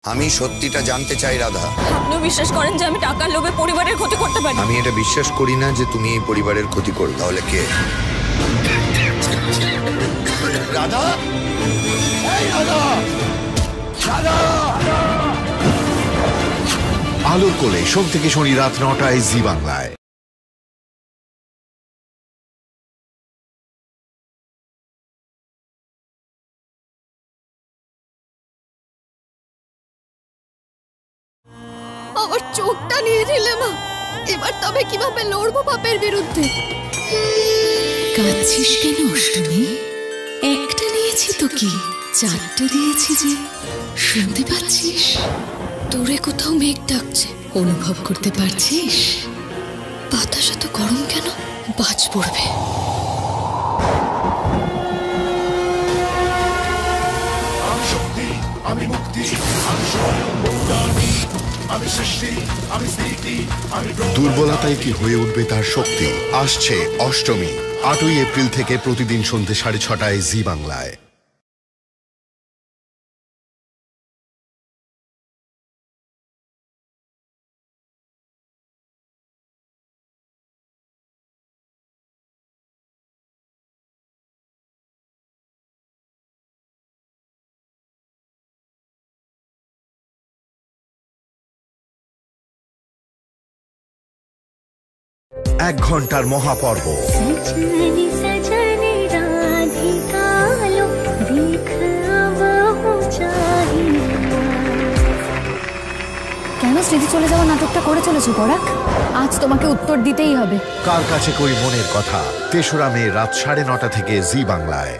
আমি সত্যিটা জানতে চাই রাধা। আপনিও বিশ্বাস করেন যে আমি টাকার লোভে পরিবারের ক্ষতি করতে পারি? আমি এটা বিশ্বাস করি না যে তুমি এই পরিবারের ক্ষতি করো। তাহলে কে? রাধা, এই রাধা, রাধা। আলোর কোলে সোম থেকে শনি রাত ৯টায় জি বাংলায়। আমার চোখটা নিয়ে নিলে মা, এবার তবে কিভাবে লড়বো পাপের বিরুদ্ধে? কাঁদছিস কেন অষ্টমী? একটা নিয়েছি তো কি, চারটে দিয়েছি যে। শুনতে পাচ্ছিস? দূরে কোথাও মেঘ ডাকছে, অনুভব করতে পারছিস? বাতাস এত গরম কেন? বাজ পড়বে। দুর্বলতায় কি হয়ে উঠবে তার শক্তি? আসছে অষ্টমী, ৮ই এপ্রিল থেকে প্রতিদিন সন্ধ্যে ৬:৩০টায় জি বাংলায়। এক ঘন্টার মহাপর্ব। কেন স্মৃতি চলে যাওয়া নাটকটা করে চলেছো পরাগ? আজ তোমাকে উত্তর দিতেই হবে। কার কাছে কই মনের কথা, ৩রা মে রাত ৯:৩০ থেকে জি বাংলায়।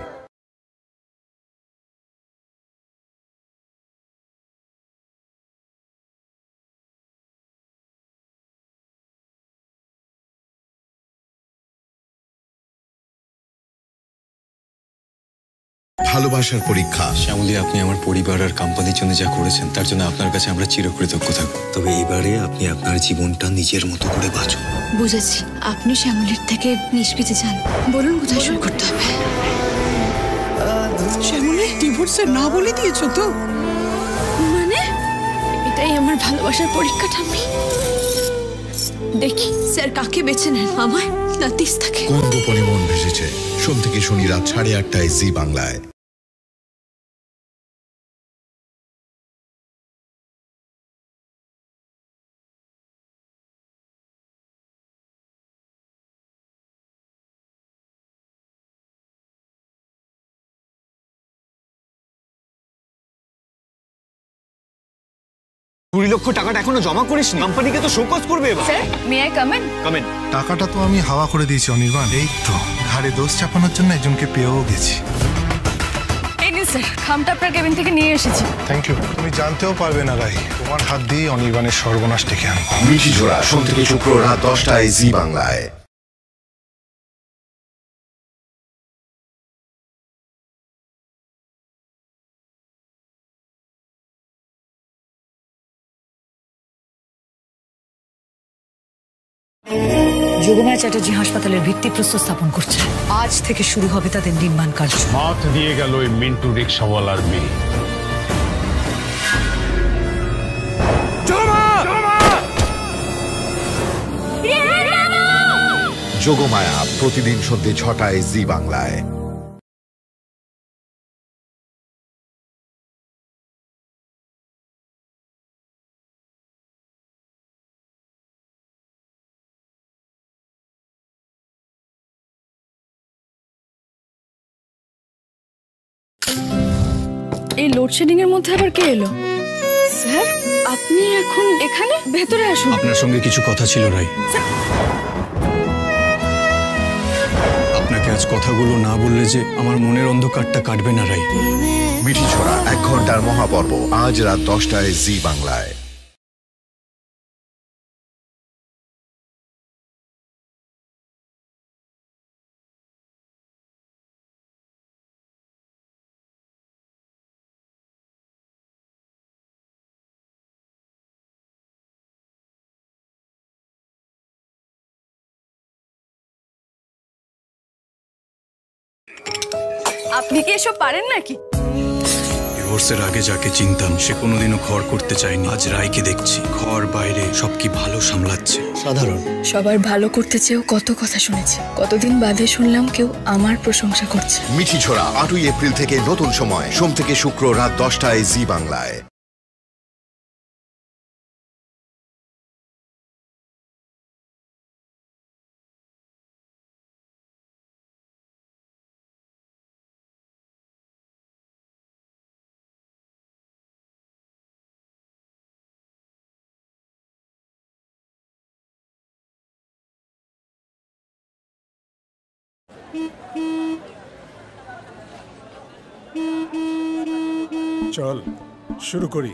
ভালোবাসার পরীক্ষা। শ্যামলী, আপনি আমার পরিবার আর কোম্পানির জন্য যা করেছেন তার জন্য আপনার কাছে আমরা চিরকৃতজ্ঞ থাকব। তবে এবারে আপনি আপনার জীবনটা নিজের মতো করে বাঁচুন। বুঝেছি, আপনি শ্যামলীর থেকে নিষ্পিতে চান। বলুন কোথায় শুরু করতে হবে? শ্যামলী, ডিভোর্সে না বলে দিয়েছো তো? মানে এটাই আমার ভালোবাসার পরীক্ষাটা। আমি দেখি স্যার কাকে বেছে নেন, আমায় না তিস্তাকে। কোন গোপনে মন ভেসেছে? সোম থেকে শনি রাত 8:30টায় জি বাংলায়। $20 লক্ষ টাকাটা এখনো জমা করিসনি? কোম্পানিকে তো শোকজ করবে এবার। Sir, may I come in? Come in. টাকাটা তো আমি হাওয়া করে দিয়েছি অনির্বাণ। এই তো ঘাড়ে দোষ চাপানোর জন্য একজনকে পেয়েও গেছি। এই নিন স্যার, খামটা আপনার কেবিন থেকে নিয়ে এসেছি। Thank you. তুমি জানতেও পারবে না রাই, তোমার হাত দিয়ে অনির্বাণের সর্বনাশ ডেকে আনবো। মিঠি ঝোড়া সোম থেকে শুক্র রাত 10টায় জি বাংলায়। যোগমায়া চ্যাটার্জি হাসপাতালের ভিত্তিপ্রস্তর স্থাপন করছে। আজ থেকে শুরু হবে তাদের নির্মাণ কার্য। হাত দিয়ে গেল ওই মিন্টু রিক্সাওয়ালার মেয়ে। যোগমায়া প্রতিদিন সন্ধ্যে 6টায় জি বাংলায়। এই লোডশেডিং এর মধ্যে আবার কে এলো? স্যার, আপনি এখন এখানে? ভেতরে আসুন। আপনার সঙ্গে কিছু কথা ছিল রাই। আপনাকে আজ কথাগুলো না বললে যে আমার মনের অন্ধকারটা কাটবে না রাই। মিঠি ঝোড়া 1 ঘন্টার মহাপর্ব আজ রাত 10টায় জি বাংলায়। আপনি কি এসব পারেন নাকি? ডিভোর্সের আগে যাকে চিনতাম সে কোনোদিনও ঘর করতে চায়নি। আজ রায়কে দেখছি ঘর বাইরে সব কি ভালো সামলাচ্ছে। সাধারণ। সবার ভালো করতে চেয়েও কত কথা শুনেছি, কতদিন বাদে শুনলাম কেউ আমার প্রশংসা করছে। মিঠি ছোড়া 8ই এপ্রিল থেকে নতুন সময়, সোম থেকে শুক্র রাত 10টায় জি বাংলায়। চল শুরু করি।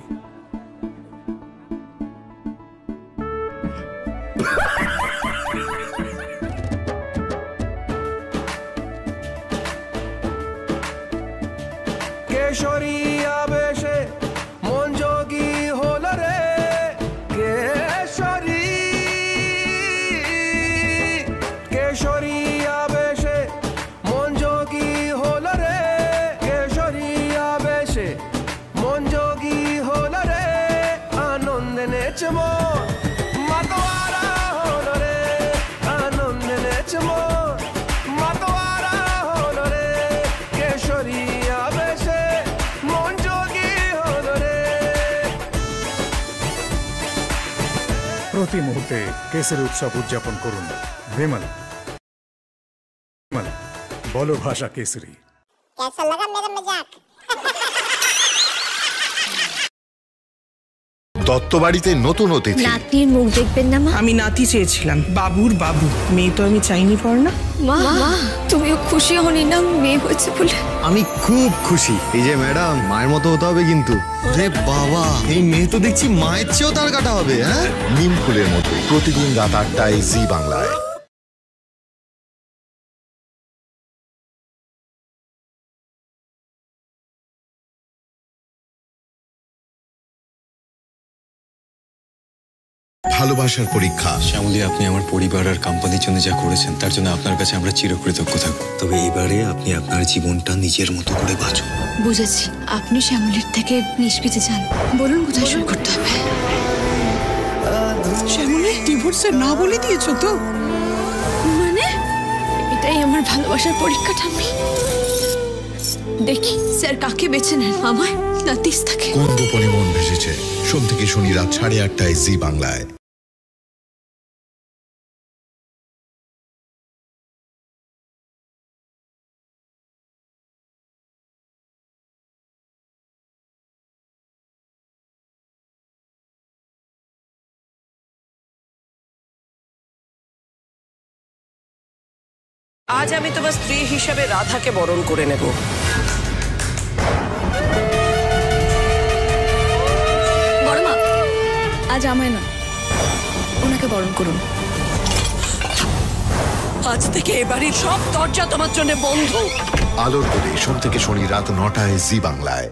কেশরী আবেশে মন যোগী হল রে, কেশরী কেশরী আবেশে মন যোগী হল রে, কেশরী আবেশে মন যোগী হল রে, আনন্দে নেচে মন মাতোয়ারা হল রে, আনন্দে নেচে মন মাতোয়ারা হল রে, কেশরী আবেশে মন যোগী হল রে। প্রতি মুহূর্তে কেসের উৎসব উদযাপন করুন। বিমল বলো ভাষা কেসরি। कैसा लगा मेरा मजाक? দত্তবাড়িতে নতুন অতিথি। নাতনির মুখ দেখবেন না মা? আমি নাতি চেয়েছিলাম, বাবুর বাবু। মেয়ে তো আমি চাইনি পর না। মা তুমিও খুশি হনি না মেয়ে হয়েছে বলে? আমি খুব খুশি। এই যে ম্যাডাম, মায়ের মতো হতে হবে কিন্তু। রে বাবা, এই মেয়ে তো দেখছি মায়ের চেয়েও তার কাটা হবে। হ্যাঁ, নিম ফুলের মতো প্রতিদিন রাত 8টায় জি বাংলায়। ভালোবাসার পরীক্ষা। শ্যামলী, আপনি আমার পরিবার আর কোম্পানির জন্য যা করেছেন তার জন্য আপনার কাছে আমরা চিরকৃতজ্ঞ থাকব। তবে এবারে আপনি আপনার জীবনটা নিজের মতো করে বাঁচুন। বুঝেছি, আপনি শ্যামলীর থেকে নিষ্পিতে চান। বলুন কোথায় শুরু করতে হবে? শ্যামলী, ডিভোর্সের না বলে দিয়েছো তো? মানে এটাই আমার ভালোবাসার পরীক্ষাটা। আমি দেখি স্যার কাকে বেছে নেন, আমার না তিস্তাকে। কোন গোপনে মন ভেসেছে, সোম থেকে শনি রাত 8:30টায় জি বাংলায়। আজ আমি তোমার স্ত্রী হিসেবে রাধাকে বরণ করে নেব। বড় মা, আজ আমায় না, ওনাকে বরণ করুন। আজ থেকে এবাড়ির সব দরজা তোমার জন্য বন্ধ। আলোর দোলে সোম থেকে শনি রাত 9টায় জি বাংলায়।